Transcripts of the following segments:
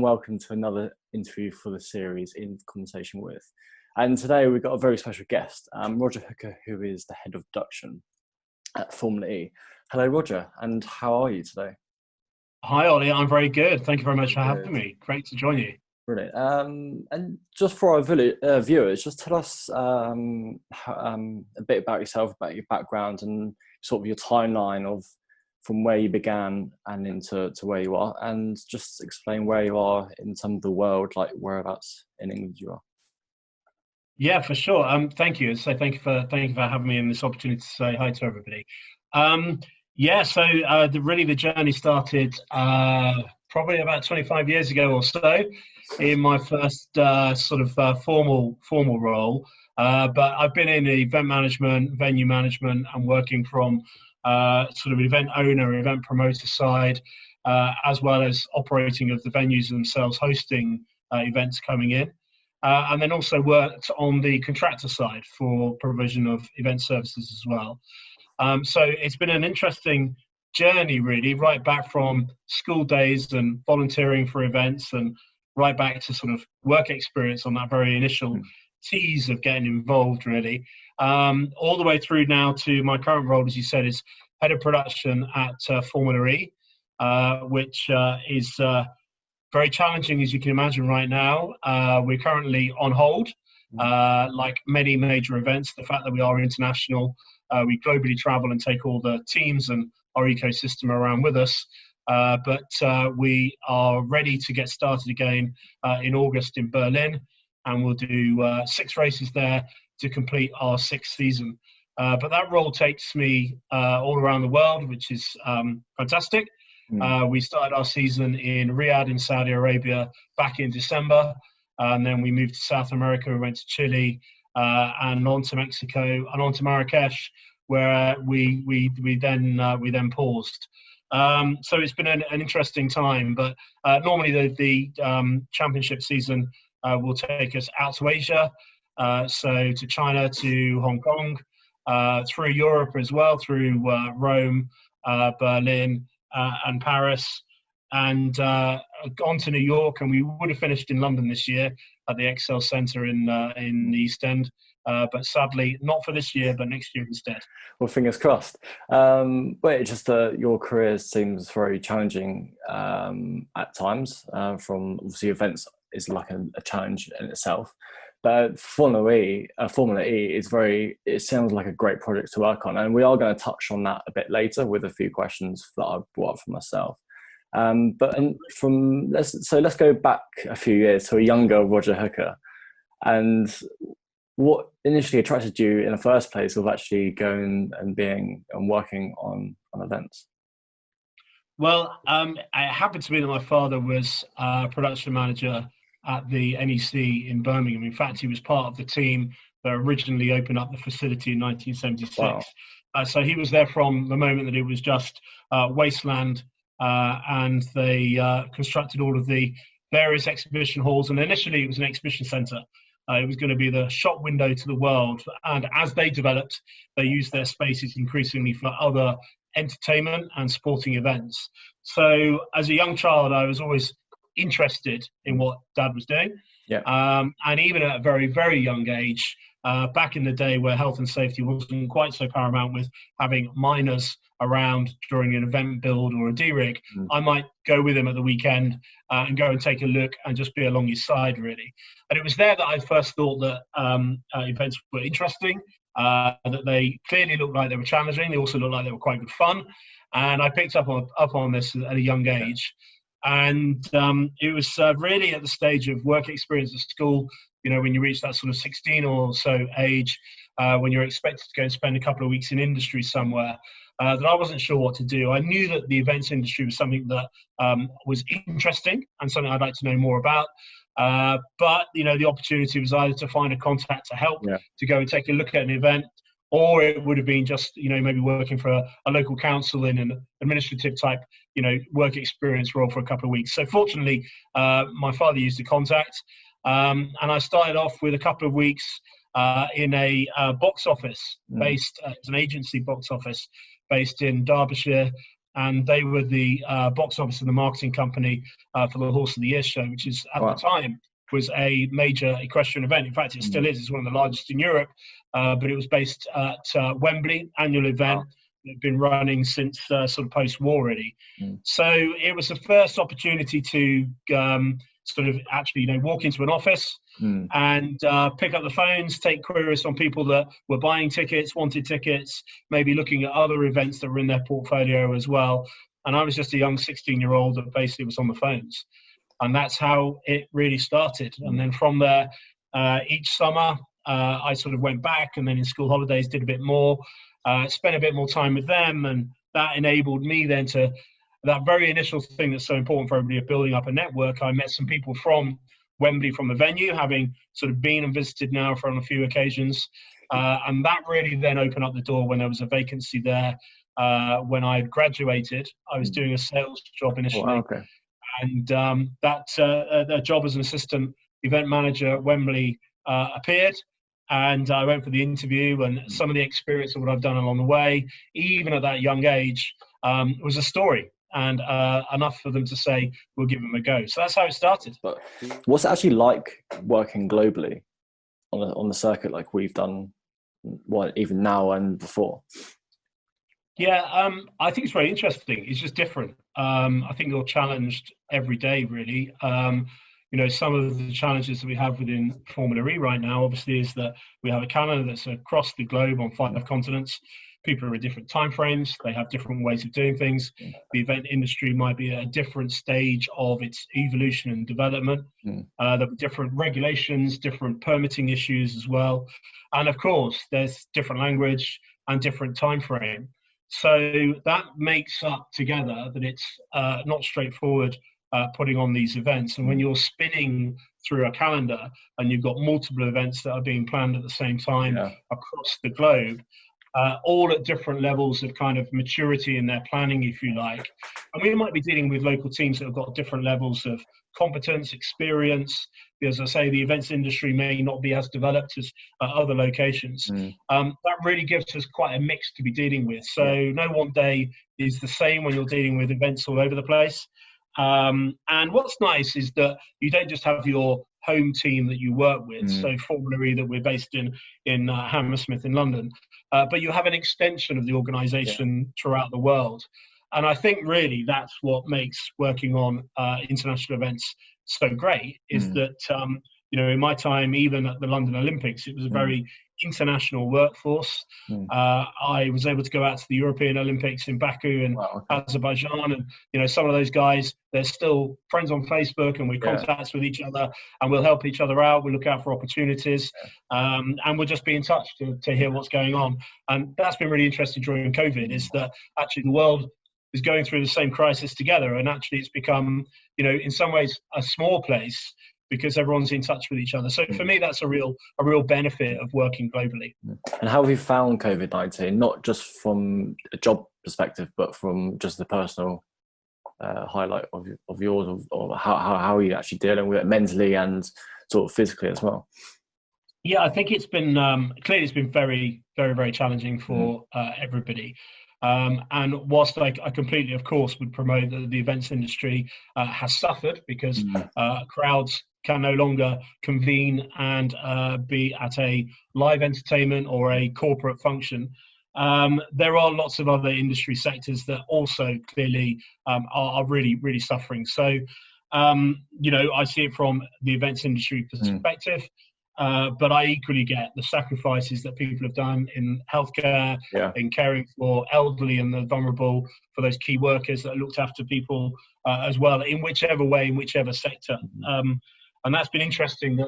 welcome to another interview for the series In Conversation With. And today we've got a very special guest, Roger Hooker, who is the head of production at Formula E. Hello, Roger, and how are you today? Hi, Ollie. I'm very good. Thank you very much for Good. having me. Great to join you. Brilliant. And just for our viewers, just tell us a bit about yourself, about your background, and sort of your timeline of from where you began and into where you are, and just explain where you are in some of the world, like whereabouts in England you are. Yeah, for sure. Thank you. So thank you for having me and this opportunity to say hi to everybody. The journey started probably about 25 years ago or so, in my first formal role. But I've been in event management, venue management, and working from event owner, event promoter side, as well as operating of the venues themselves, hosting events coming in. And then also worked on the contractor side for provision of event services as well. So it's been an interesting journey, really, right back from school days and volunteering for events, and right back to sort of work experience on that very initial tease of getting involved, really. All the way through now to my current role, as you said, is head of production at Formula E, which is very challenging, as you can imagine right now. We're currently on hold, like many major events. The fact that we are international, we globally travel and take all the teams and our ecosystem around with us. But we are ready to get started again in August in Berlin, and we'll do 6 races there to complete our 6th season. But that role takes me all around the world, which is fantastic. We started our season in Riyadh in Saudi Arabia back in December, and then we moved to South America. We went to Chile and on to Mexico and on to Marrakesh, where we then paused. So it's been an interesting time. But normally the championship season will take us out to Asia, so to China, to Hong Kong, through Europe as well, through Rome, Berlin, and Paris, and on to New York. And we would have finished in London this year at the Excel Centre in the East End, but sadly not for this year, but next year instead. Well, fingers crossed. Your career seems very challenging at times. From obviously events is like a challenge in itself. But Formula E it sounds like a great project to work on, and we are going to touch on that a bit later with a few questions that I've brought up for myself. Let's go back a few years to a younger Roger Hooker, and what initially attracted you in the first place of actually going and working on events? Well, it happened to be that my father was production manager at the NEC in Birmingham. In fact, he was part of the team that originally opened up the facility in 1976. Wow. So he was there from the moment that it was just wasteland, and they constructed all of the various exhibition halls. And initially it was an exhibition centre. It was going to be the shop window to the world. And as they developed, they used their spaces increasingly for other entertainment and sporting events. So as a young child, I was always interested in what Dad was doing. Yeah. And even at a very, very young age, back in the day where health and safety wasn't quite so paramount, with having minors around during an event build or a D-rig, I might go with him at the weekend and go and take a look and just be along his side, really. And it was there that I first thought that events were interesting, that they clearly looked like they were challenging. They also looked like they were quite good fun. And I picked up on this at a young age. And it was really at the stage of work experience at school, when you reach that sort of 16 or so age, when you're expected to go and spend a couple of weeks in industry somewhere, that I wasn't sure what to do. I knew that the events industry was something that was interesting and something I'd like to know more about. But the opportunity was either to find a contact to help, to go and take a look at an event, or it would have been just, maybe working for a local council in an administrative type, work experience role for a couple of weeks. So fortunately, my father used a contact, and I started off with a couple of weeks in a box office based, it's an agency box office based in Derbyshire, and they were the box office and the marketing company for the Horse of the Year show, which is at the time was a major equestrian event. In fact, it still is. It's one of the largest in Europe, but it was based at Wembley, annual event. It's been running since sort of post-war, really. So it was the first opportunity to sort of actually, walk into an office and pick up the phones, take queries from people that were buying tickets, wanted tickets, maybe looking at other events that were in their portfolio as well. And I was just a young 16-year-old that basically was on the phones. And that's how it really started. And then from there, each summer, I sort of went back, and then in school holidays did a bit more, spent a bit more time with them. And that enabled me then to, that very initial thing that's so important for everybody, of building up a network. I met some people from Wembley, from the venue, having sort of been and visited now on a few occasions. And that really then opened up the door when there was a vacancy there. When I had graduated, I was doing a sales job initially. And that job as an assistant event manager at Wembley appeared. And I went for the interview, and some of the experience of what I've done along the way, even at that young age, was a story. And enough for them to say, we'll give them a go. So that's how it started. But what's it actually like working globally on the circuit like we've done, even now and before? Yeah, I think it's very interesting. It's just different. I think you're challenged every day, really. Some of the challenges that we have within Formula E right now, obviously, is that we have a calendar that's across the globe on 5 continents. People are at different timeframes. They have different ways of doing things. The event industry might be at a different stage of its evolution and development. There are different regulations, different permitting issues as well. And of course, there's different language and different timeframe. So that makes up together that it's not straightforward putting on these events. And when you're spinning through a calendar and you've got multiple events that are being planned at the same time across the globe, all at different levels of kind of maturity in their planning, if you like. And we might be dealing with local teams that have got different levels of competence, experience. As I say, the events industry may not be as developed as other locations. That really gives us quite a mix to be dealing with. So no one day is the same when you're dealing with events all over the place. And what's nice is that you don't just have your home team that you work with, so Formula E that we're based in Hammersmith in London, but you have an extension of the organisation throughout the world. And I think really that's what makes working on international events so great, is that, in my time, even at the London Olympics, it was a very international workforce. I was able to go out to the European Olympics in Baku and Azerbaijan, and some of those guys, they're still friends on Facebook, and we're contacts with each other, and we'll help each other out. We look out for opportunities, and we'll just be in touch to hear what's going on. And that's been really interesting during COVID, is that actually the world is going through the same crisis together, and actually it's become, in some ways, a small place, because everyone's in touch with each other. So for me, that's a real benefit of working globally. And how have you found COVID-19, not just from a job perspective, but from just the personal highlight of yours, or how are you actually dealing with it mentally and sort of physically as well? Yeah, I think it's been, clearly it's been very, very, very challenging for everybody. And whilst I completely, of course, would promote that the events industry has suffered because crowds can no longer convene and be at a live entertainment or a corporate function, there are lots of other industry sectors that also clearly are really, really suffering. So, I see it from the events industry perspective. But I equally get the sacrifices that people have done in healthcare, in caring for elderly and the vulnerable, for those key workers that are looked after people as well, in whichever way, in whichever sector. And that's been interesting that,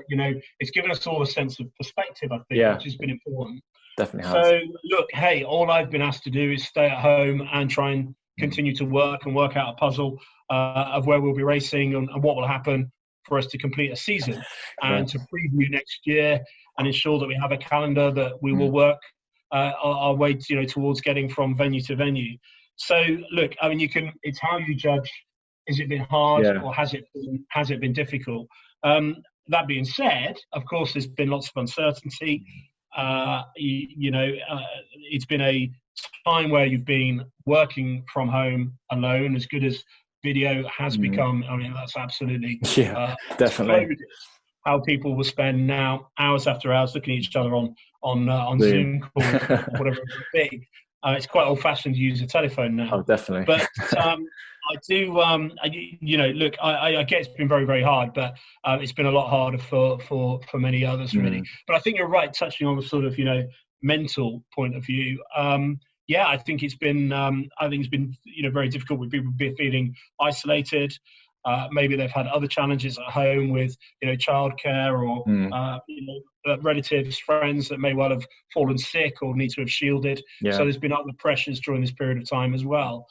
it's given us all a sense of perspective, I think, which has been important. Definitely has. So, look, hey, all I've been asked to do is stay at home and try and continue to work out a puzzle of where we'll be racing and what will happen for us to complete a season and to preview next year and ensure that we have a calendar that we will work our way towards getting from venue to venue. So look, I mean, it's how you judge, has it been hard or has it been difficult? That being said, of course, there's been lots of uncertainty. It's been a time where you've been working from home alone, as good as video has become, I mean, that's absolutely definitely exploded. How people will spend now hours after hours looking at each other on Zoom. Zoom calls, whatever it might be. It's quite old-fashioned to use a telephone now. Oh, definitely. But I do, look, I get it's been very, very hard, but it's been a lot harder for many others, really. But I think you're right, touching on the sort of, mental point of view. I think it's been, very difficult with people feeling isolated. Maybe they've had other challenges at home with, childcare or, relatives, friends that may well have fallen sick or need to have shielded. Yeah. So there's been other pressures during this period of time as well.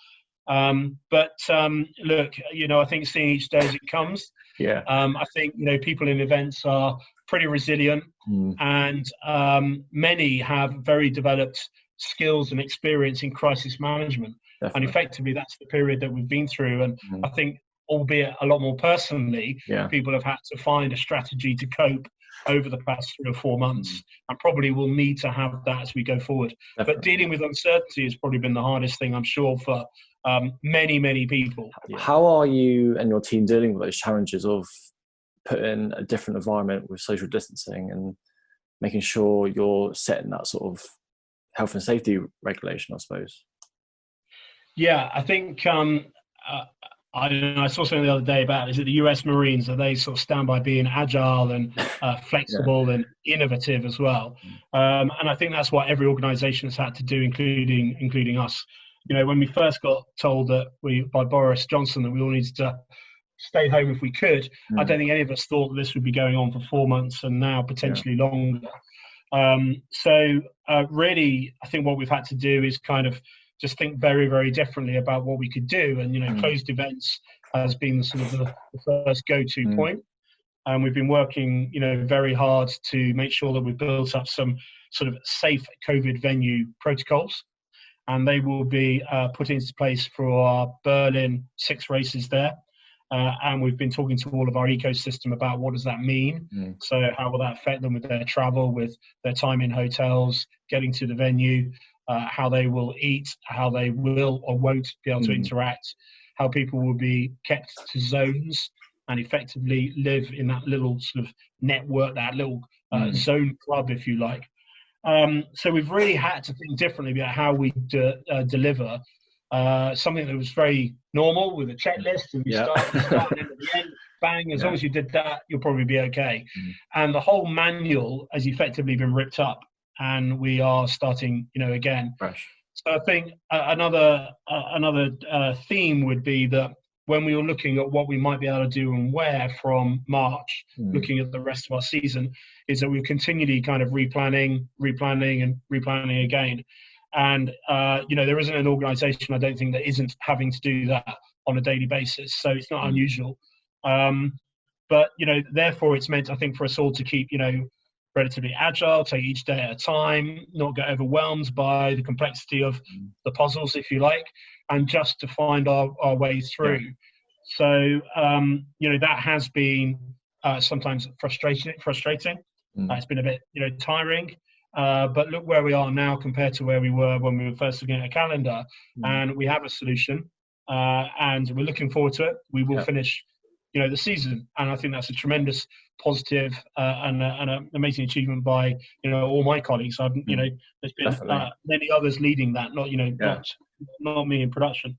Look, I think seeing each day as it comes. Yeah. I think, people in events are pretty resilient, and many have very developed skills and experience in crisis management. Definitely. And effectively, that's the period that we've been through. And I think, albeit a lot more personally, people have had to find a strategy to cope over the past 3 or 4 months, and probably will need to have that as we go forward. Definitely. But dealing with uncertainty has probably been the hardest thing, I'm sure, for many, many people. How are you and your team dealing with those challenges of putting a different environment with social distancing and making sure you're setting that sort of health and safety regulation, I suppose? Yeah, I think I saw something the other day about, is it the US Marines, that they sort of stand by being agile and flexible and innovative as well. And I think that's what every organisation has had to do, including us. When we first got told by Boris Johnson that we all needed to stay home if we could, I don't think any of us thought that this would be going on for 4 months and now potentially longer. Really, I think what we've had to do is kind of just think very, very differently about what we could do. And, closed events has been sort of the first go-to point. And we've been working, very hard to make sure that we've built up some sort of safe COVID venue protocols. And they will be put into place for our Berlin 6 races there. And we've been talking to all of our ecosystem about what does that mean. So how will that affect them with their travel, with their time in hotels, getting to the venue, how they will eat, how they will or won't be able to interact, how people will be kept to zones and effectively live in that little sort of network, that little zone club, if you like. So we've really had to think differently about how we deliver something that was very normal with a checklist, and you start and end at the end, bang, as long as you did that, you'll probably be okay. And the whole manual has effectively been ripped up, and we are starting, again. Fresh. So I think another theme would be that when we were looking at what we might be able to do and where from March, looking at the rest of our season, is that we're continually kind of replanning again. And, there isn't an organisation, I don't think, that isn't having to do that on a daily basis. So it's not unusual. But, therefore it's meant, I think, for us all to keep, relatively agile, take each day at a time, not get overwhelmed by the complexity of the puzzles, if you like, and just to find our way through. So, that has been sometimes frustrating. It's been a bit, tiring. But look where we are now compared to where we were when we were first looking at a calendar, and we have a solution, and we're looking forward to it. We will finish, the season, and I think that's a tremendous positive and an amazing achievement by all my colleagues. There's been many others leading that, not me in production.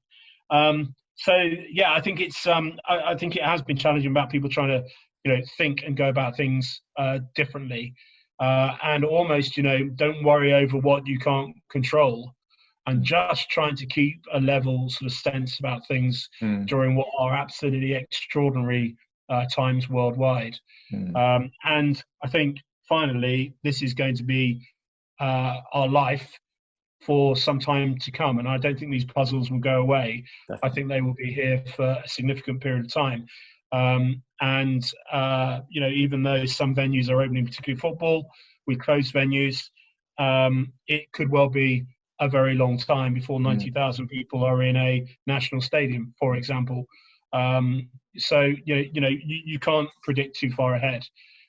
I think it's I think it has been challenging about people trying to think and go about things differently. And almost, don't worry over what you can't control, and just trying to keep a level sort of sense about things during what are absolutely extraordinary times worldwide. And I think, finally, this is going to be our life for some time to come. And I don't think these puzzles will go away. Definitely. I think they will be here for a significant period of time. Even though some venues are opening, particularly football, with closed venues, it could well be a very long time before 90,000 people are in a national stadium, for example. So you can't predict too far ahead.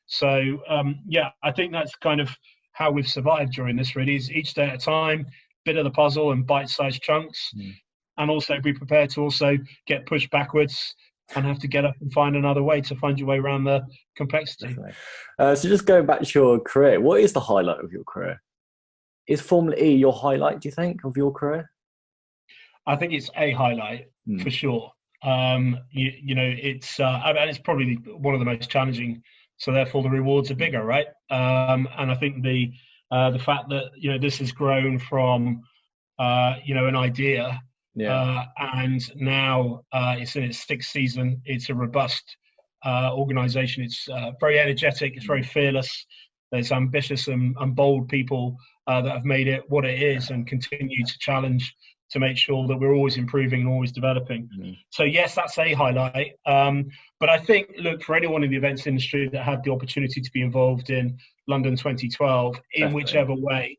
So I think that's kind of how we've survived during this. Really, is each day at a time, bit of the puzzle and bite-sized chunks, and also be prepared to also get pushed backwards and have to get up and find another way to find your way around the complexity. So just going back to your career, what is the highlight of your career? Is Formula E your highlight, do you think, of your career? I think it's a highlight for sure. It's and it's probably one of the most challenging, so therefore the rewards are bigger, right? And I think the fact that this has grown from an idea, and now it's in its 6th season. It's a robust organization. It's very energetic. It's very fearless. There's ambitious and bold people that have made it what it is and continue to challenge to make sure that we're always improving and always developing. So yes, that's a highlight. But I think, look, for anyone in the events industry that had the opportunity to be involved in London 2012 in whichever way,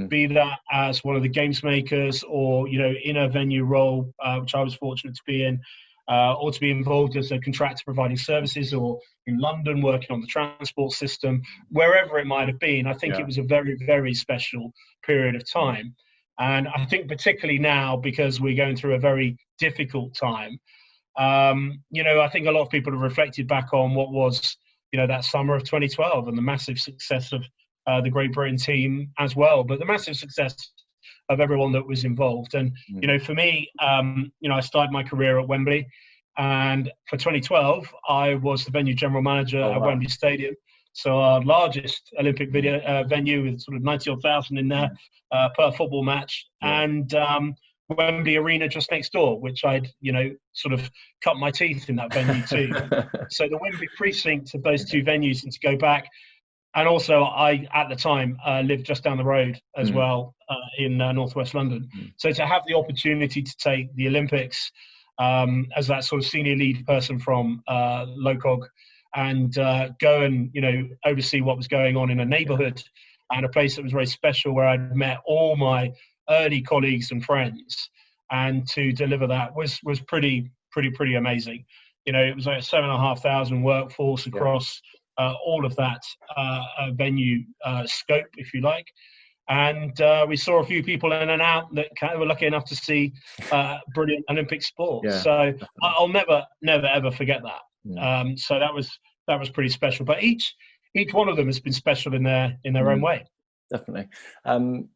be that as one of the games makers or, in a venue role, which I was fortunate to be in, or to be involved as a contractor providing services, or in London working on the transport system, wherever it might have been, I think it was a very, very special period of time. And I think particularly now, because we're going through a very difficult time, I think a lot of people have reflected back on what was, that summer of 2012 and the massive success of the Great Britain team as well, but the massive success of everyone that was involved. And, for me, I started my career at Wembley, and for 2012, I was the venue general manager at Wembley Stadium. So our largest Olympic venue with sort of 90,000 in there per football match, and Wembley Arena just next door, which I'd sort of cut my teeth in that venue too. So the Wembley precinct of those two venues, and to go back, and also I at the time lived just down the road as well in northwest London. So to have the opportunity to take the Olympics as that sort of senior lead person from LOCOG, and go and oversee what was going on in a neighbourhood and a place that was very special, where I'd met all my early colleagues and friends, and to deliver that was pretty amazing. It was like a 7,500 workforce across all of that venue scope, if you like. And we saw a few people in and out that were lucky enough to see brilliant Olympic sport. So I'll never ever forget that. So that was pretty special. But each one of them has been special in their own way. Definitely.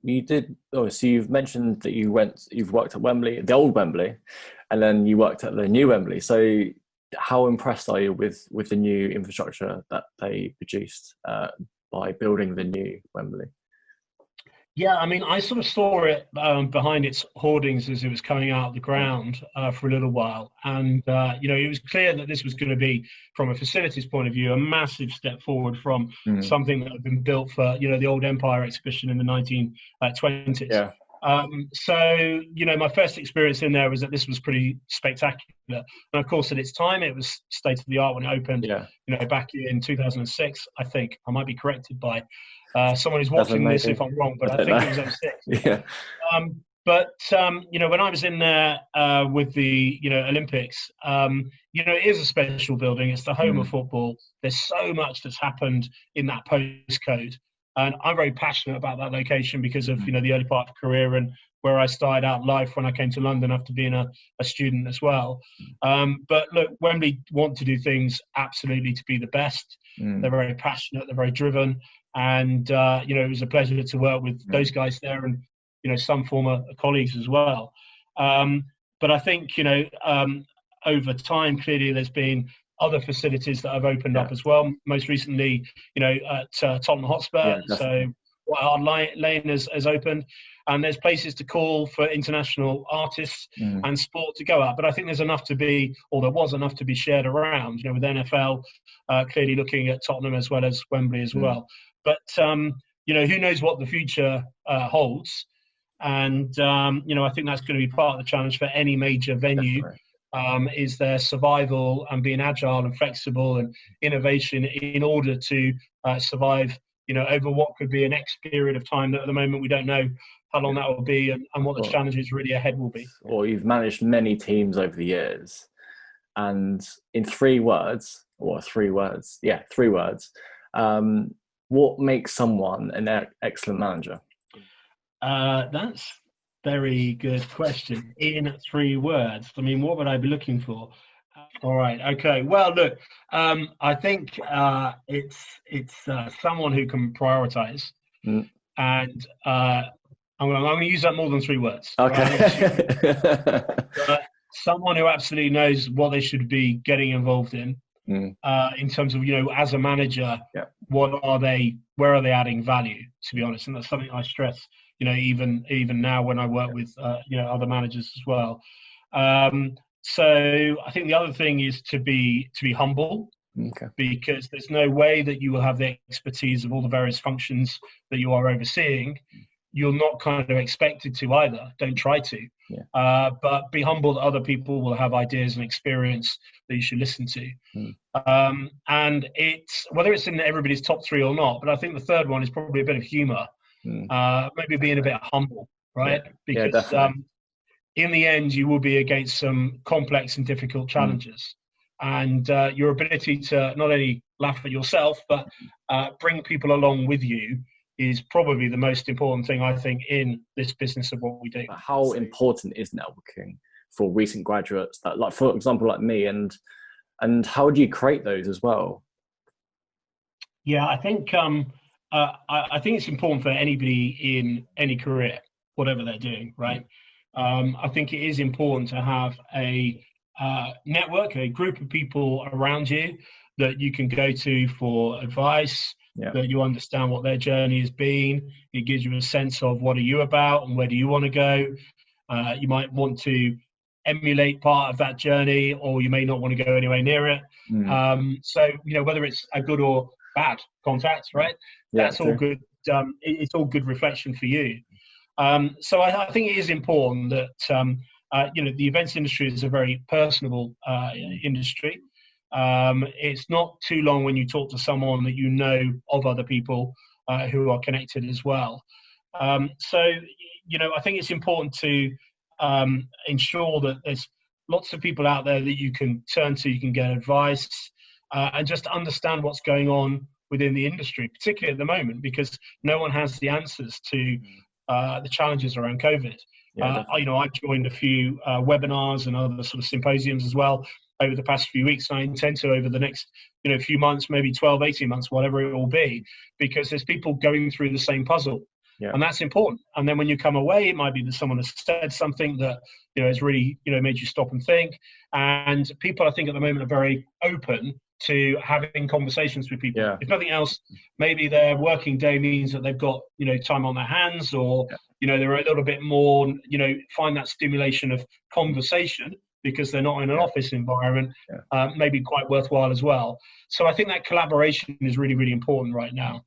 You did. Oh, so you've mentioned that you've worked at Wembley, the old Wembley, and then you worked at the new Wembley. So how impressed are you with the new infrastructure that they produced by building the new Wembley? Yeah, I mean, I sort of saw it behind its hoardings as it was coming out of the ground for a little while. And, it was clear that this was going to be, from a facilities point of view, a massive step forward from something that had been built for, the old Empire exhibition in the 1920s. Yeah. So, my first experience in there was that this was pretty spectacular. And of course, at its time, it was state of the art when it opened, back in 2006, I think. I might be corrected by someone who's watching this if I'm wrong, but I think it was 06. Yeah. When I was in there with the, Olympics, it is a special building. It's the home of football. There's so much that's happened in that postcode. And I'm very passionate about that location because of, the early part of career and where I started out life when I came to London after being a student as well. But look, Wembley want to do things absolutely to be the best. They're very passionate. They're very driven. And, it was a pleasure to work with those guys there and, some former colleagues as well. But I think, over time, clearly there's been other facilities that have opened up as well. Most recently, at Tottenham Hotspur. So White Hart Lane has opened. And there's places to call for international artists and sport to go at. But I think there's enough to be, or there was enough to be shared around, with NFL clearly looking at Tottenham as well as Wembley as well. But, who knows what the future holds. And, I think that's going to be part of the challenge for any major venue, is their survival and being agile and flexible and innovation in order to survive, over what could be a next period of time that at the moment we don't know how long that will be and what the challenges really ahead will be. Or you've managed many teams over the years, and in three words, what makes someone an excellent manager? That's Very good question. In 3 words, I mean, what would I be looking for? All right. Okay. Well, look, I think it's someone who can prioritize, Mm. and I'm going to use that more than 3 words. Okay. Right? Someone who absolutely knows what they should be getting involved in terms of, as a manager, Yeah. where are they adding value, to be honest? And that's something I stress, even now when I work with, other managers as well. So I think the other thing is to be humble, Okay. because there's no way that you will have the expertise of all the various functions that you are overseeing. You're not kind of expected to either. Don't try to. Yeah. But be humble that other people will have ideas and experience that you should listen to. And it's whether it's in everybody's top 3 or not, but I think the third one is probably a bit of humor, maybe being a bit humble, right? Yeah. Because in the end, you will be against some complex and difficult challenges. And your ability to not only laugh at yourself, but bring people along with you is probably the most important thing, I think, in this business of what we do. How important is networking for recent graduates that, like, for example, like me, and how do you create those as well? Yeah, I think I think it's important for anybody in any career, whatever they're doing, right? I think it is important to have a network, a group of people around you that you can go to for advice, that you understand what their journey has been. It gives you a sense of what are you about and where do you want to go. You might want to emulate part of that journey, or you may not want to go anywhere near it. So, whether it's a good or bad contact, right? That's all good. It's all good reflection for you. So I think it is important that, the events industry is a very personable industry. It's not too long when you talk to someone that you know of other people who are connected as well. So, I think it's important to ensure that there's lots of people out there that you can turn to, you can get advice, and just understand what's going on within the industry, particularly at the moment, because no one has the answers to the challenges around COVID. I joined a few webinars and other sort of symposiums as well over the past few weeks. I intend to over the next few months, maybe 12, 18 months, whatever it will be, because there's people going through the same puzzle. And that's important. And then when you come away, it might be that someone has said something that has really made you stop and think. And people, I think, at the moment are very open to having conversations with people. If nothing else, maybe their working day means that they've got time on their hands, or they're a little bit more find that stimulation of conversation because they're not in an office environment, maybe quite worthwhile as well. So I think that collaboration is really, really important right now.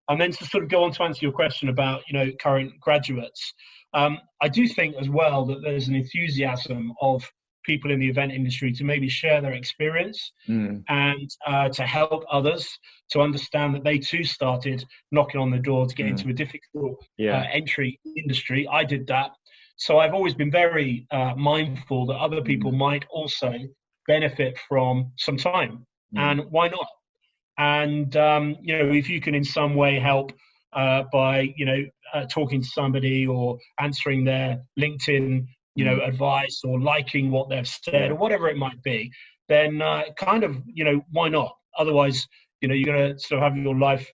And then to sort of go on to answer your question about, current graduates, I do think as well that there's an enthusiasm of people in the event industry to maybe share their experience and to help others to understand that they too started knocking on the door to get into a difficult entry industry. I did that. So I've always been very mindful that other people might also benefit from some time. And why not? And, if you can in some way help by, talking to somebody or answering their LinkedIn, advice, or liking what they've said or whatever it might be, then why not? Otherwise, you're going to sort of have your life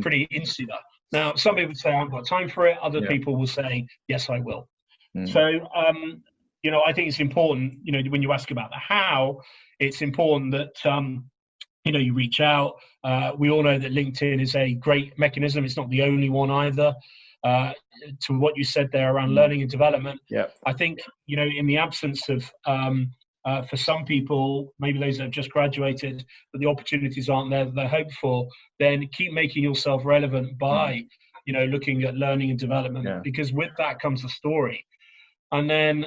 pretty insular. Now, some people say, I haven't got time for it. Other people will say, yes, I will. So, I think it's important, when you ask about the how, it's important that, you reach out. We all know that LinkedIn is a great mechanism. It's not the only one either. To what you said there around learning and development, I think, in the absence of, for some people, maybe those that have just graduated, but the opportunities aren't there that they hope for, then keep making yourself relevant by, looking at learning and development, because with that comes a story. And then,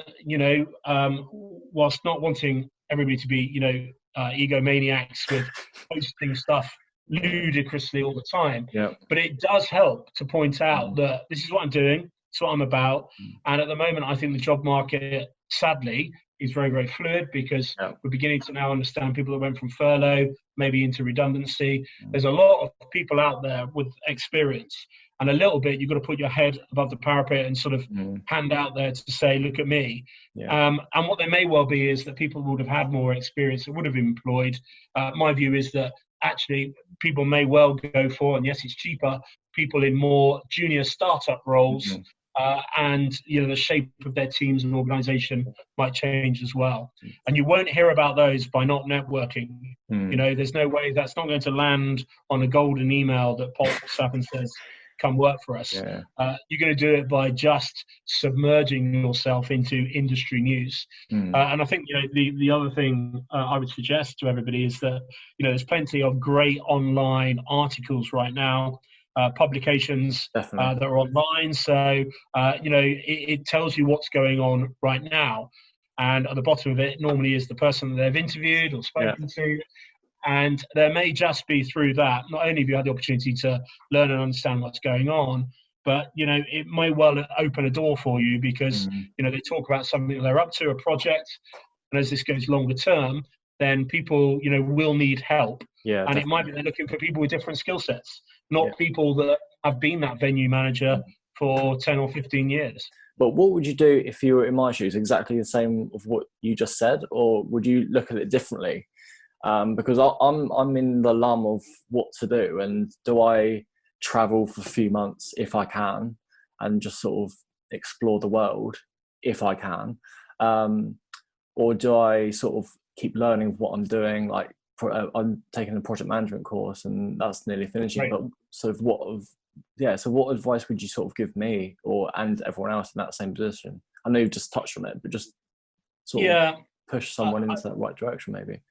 whilst not wanting everybody to be, egomaniacs with posting stuff ludicrously all the time, but it does help to point out that this is what I'm doing, it's what I'm about. And at the moment, I think the job market, sadly, is very, very fluid, because we're beginning to now understand people that went from furlough maybe into redundancy. There's a lot of people out there with experience, And a little bit, you've got to put your head above the parapet and sort of hand out there to say, look at me. And what they may well be is that people would have had more experience that would have been employed. My view is that actually people may well go for, and yes, it's cheaper, people in more junior startup roles. And the shape of their teams and organisation might change as well. And you won't hear about those by not networking. There's no way that's not going to land on a golden email that pops up and says, come work for us. You're going to do it by just submerging yourself into industry news. And I think the other thing I would suggest to everybody is that there's plenty of great online articles right now, publications that are online. So it tells you what's going on right now, and at the bottom of it normally is the person that they've interviewed or spoken to. And there may just be through that, not only have you had the opportunity to learn and understand what's going on, but it may well open a door for you, because they talk about something they're up to, a project, and as this goes longer term, then people will need help. And it might be they're looking for people with different skill sets, not people that have been that venue manager for 10 or 15 years. But what would you do if you were in my shoes? Exactly the same of what you just said, or would you look at it differently? Because I'm in the lum of what to do, and do I travel for a few months if I can, and just sort of explore the world if I can, or do I sort of keep learning what I'm doing? Like I'm taking a project management course, and that's nearly finishing. But sort of what advice would you sort of give me and everyone else in that same position? I know you've just touched on it, but just sort of push someone into that right direction, maybe.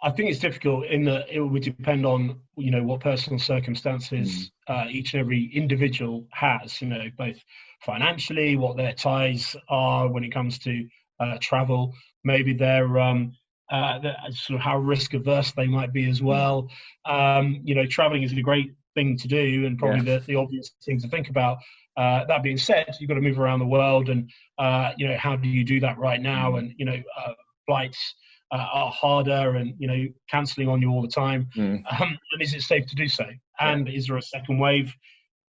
I think it's difficult in that it would depend on what personal circumstances each and every individual has. Both financially, what their ties are when it comes to travel. Maybe they're sort of how risk averse they might be as well. Traveling is a great thing to do, and probably the obvious thing to think about. That being said, you've got to move around the world, and how do you do that right now? And flights are harder, and cancelling on you all the time. And is it safe to do so? And is there a second wave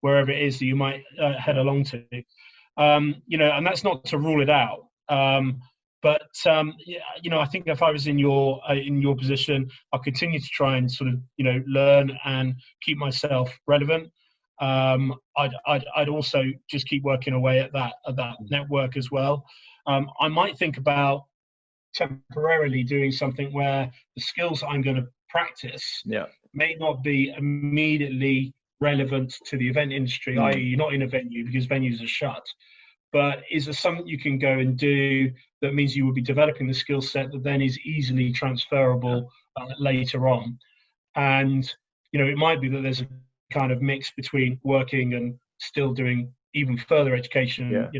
wherever it is that you might head along to? And that's not to rule it out. But I think if I was in your position, I'll continue to try and sort of learn and keep myself relevant. I'd also just keep working away at that network as well. I might think about temporarily doing something where the skills I'm going to practice may not be immediately relevant to the event industry, i.e. you're not in a venue because venues are shut. But is there something you can go and do that means you will be developing the skill set that then is easily transferable later on? And, it might be that there's a kind of mix between working and still doing even further education,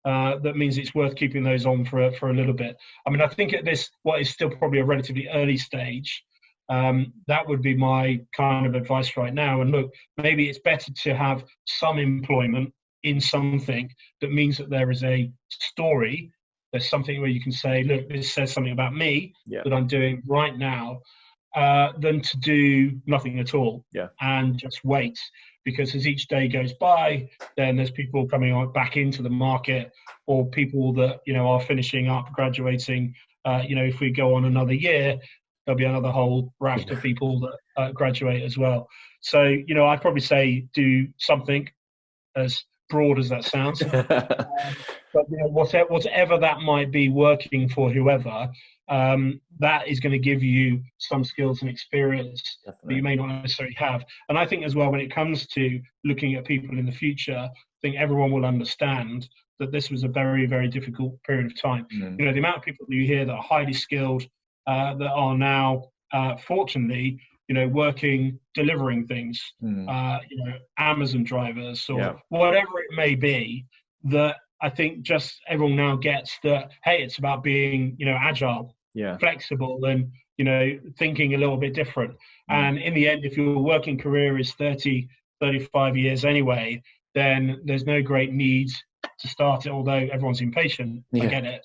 that means it's worth keeping those on for a little bit. I mean, I think at this, what is still probably a relatively early stage, that would be my kind of advice right now. And look, maybe it's better to have some employment in something that means that there is a story. There's something where you can say, look, this says something about me that I'm doing right now, than to do nothing at all and just wait. Because as each day goes by, then there's people coming on back into the market, or people that are finishing up, graduating. If we go on another year, there'll be another whole raft of people that graduate as well. So I'd probably say do something, as broad as that sounds. But whatever that might be working for whoever, that is going to give you some skills and experience that you may not necessarily have. And I think as well, when it comes to looking at people in the future, I think everyone will understand that this was a very, very difficult period of time. The amount of people that you hear that are highly skilled, that are now, fortunately, working, delivering things, Amazon drivers or whatever it may be, that I think just everyone now gets that, hey, it's about being, agile, flexible, and, thinking a little bit different. And in the end, if your working career is 30, 35 years anyway, then there's no great need to start it, although everyone's impatient. I get it.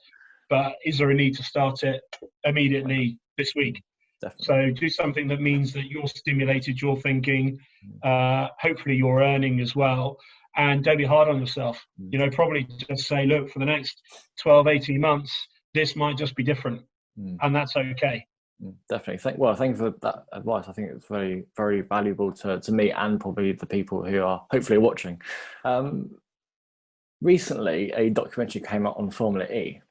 But is there a need to start it immediately this week? definitely. So do something that means that you're stimulated, you're thinking, hopefully you're earning as well, and don't be hard on yourself. You know, probably just say, look, for the next 12, 18 months, this might just be different, and that's okay. Definitely. Thank you for that advice. I think it's very, very valuable to me and probably the people who are hopefully watching. Recently, a documentary came out on Formula E.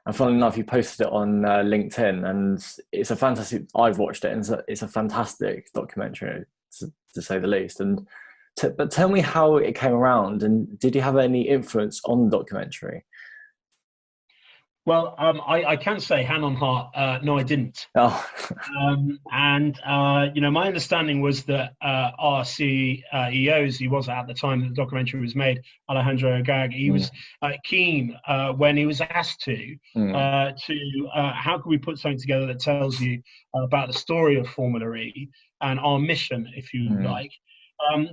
And funnily enough, you posted it on LinkedIn, and it's a fantastic. I've watched it, and it's a fantastic documentary, to say the least. But tell me how it came around, and did you have any influence on the documentary? Well, I can say, hand on heart, no, I didn't. Oh. You know, my understanding was that our CEO, as he was at the time that the documentary was made, Alejandro Agag, he was keen when he was asked to how can we put something together that tells you about the story of Formula E and our mission, if you like,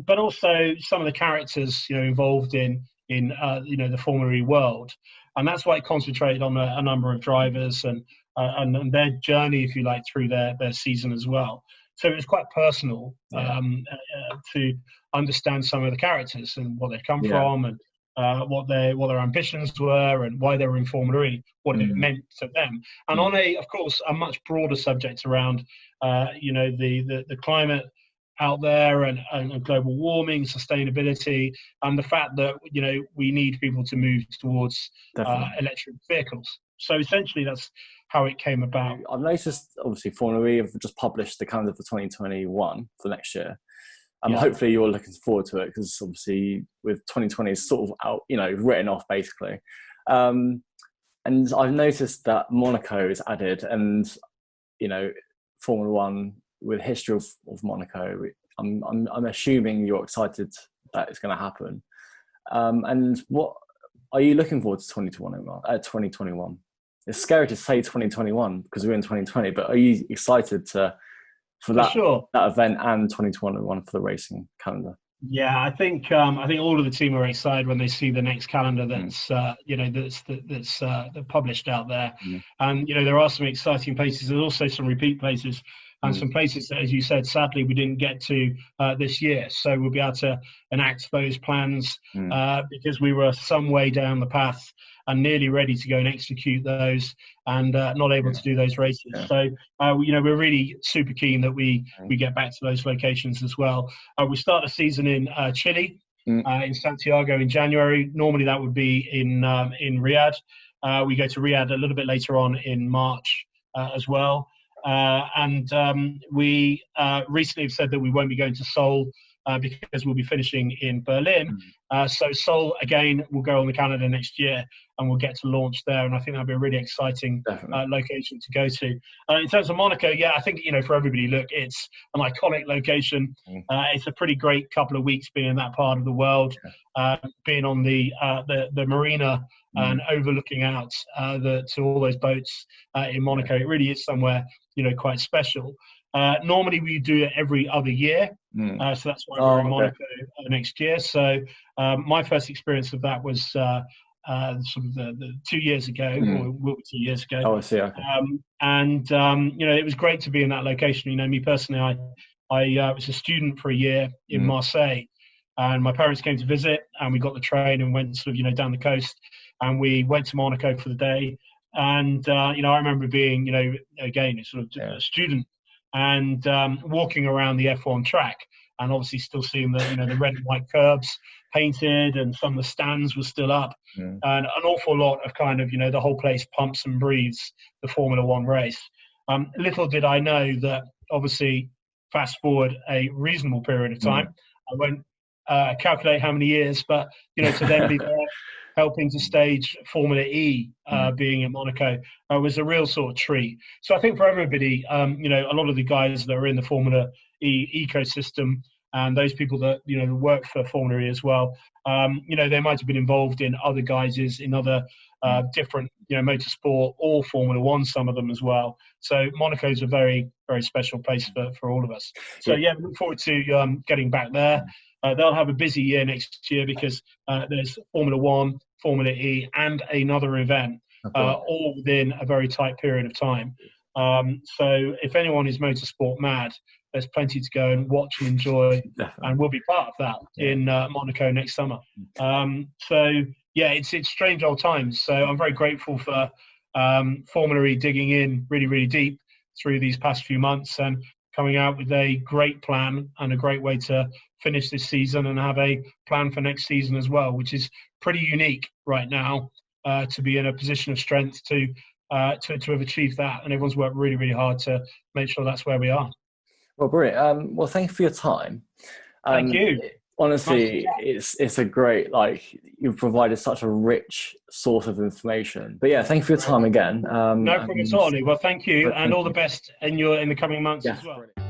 but also some of the characters, you know, involved in you know, the Formula E world. And that's why it concentrated on a number of drivers and their journey, if you like, through their season as well. So it was quite personal to understand some of the characters and what they'd come from, and what their ambitions were, and why they were in Formula E, what it meant to them. And on of course, a much broader subject around, you know, the climate out there, and global warming, sustainability, and the fact that, you know, we need people to move towards electric vehicles. So essentially, that's how it came about. I've noticed, obviously, Formula E have just published the calendar for 2021 for next year. Hopefully you're looking forward to it, because obviously with 2020 is sort of out, you know, written off basically. And I've noticed that Monaco is added, and, you know, Formula One, with history of Monaco, I'm assuming you're excited that it's going to happen. And what are you looking forward to 2021? It's scary to say 2021 because we're in 2020, but are you excited for that event and 2021 for the racing calendar? Yeah, I think all of the team are excited when they see the next calendar that's you know, that's published out there. And, you know, there are some exciting places. There's also some repeat places, and some places that, as you said, sadly we didn't get to this year. So we'll be able to enact those plans because we were some way down the path and nearly ready to go and execute those, and not able to do those races. So, you know, we're really super keen that we get back to those locations as well. We start the season in Chile, in Santiago in January. Normally that would be in Riyadh. We go to Riyadh a little bit later on in March as well. We recently have said that we won't be going to Seoul because we'll be finishing in Berlin. So Seoul, again, will go on the calendar next year, and we'll get to launch there. And I think that'll be a really exciting location to go to. In terms of Monaco, I think, you know, for everybody, look, it's an iconic location. It's a pretty great couple of weeks being in that part of the world, being on the marina and overlooking out to all those boats in Monaco. It really is somewhere, you know, quite special. Normally we do it every other year, so that's why we're in Monaco next year. So my first experience of that was sort of the 2 years ago, or 2 years ago. Oh, I see. Okay. You know, it was great to be in that location. You know, me personally, I was a student for a year in Marseille, and my parents came to visit, and we got the train and went sort of, you know, down the coast, and we went to Monaco for the day. And you know, I remember being, you know, again, sort of a student, and walking around the F1 track, and obviously still seeing the, you know, the red and white curbs painted, and some of the stands were still up, and an awful lot of kind of, you know, the whole place pumps and breathes the Formula One race. Little did I know that, obviously, fast forward a reasonable period of time, I won't calculate how many years, but, you know, to then be there helping to stage Formula E, being in Monaco, was a real sort of treat. So I think for everybody, you know, a lot of the guys that are in the Formula E ecosystem, and those people that, you know, work for Formula E as well, you know, they might have been involved in other guises, in other different, you know, motorsport or Formula One, some of them as well. So Monaco is a very, very special place for all of us. So look forward to getting back there. They'll have a busy year next year because there's Formula One, Formula E, and another event, all within a very tight period of time. So if anyone is motorsport mad, there's plenty to go and watch and enjoy. Definitely. And we'll be part of that in Monaco next summer. So yeah, it's strange old times. So I'm very grateful for Formula E digging in really, really deep through these past few months and coming out with a great plan and a great way to finish this season and have a plan for next season as well, which is pretty unique right now to be in a position of strength to have achieved that. And everyone's worked really, really hard to make sure that's where we are. Well, brilliant. Well, thank you for your time. Thank you. Honestly, it's a great, you've provided such a rich source of information. But yeah, thank you for your time again. No problem at all, Ollie. Well, thank you, and all the best in the coming months as well. Brilliant.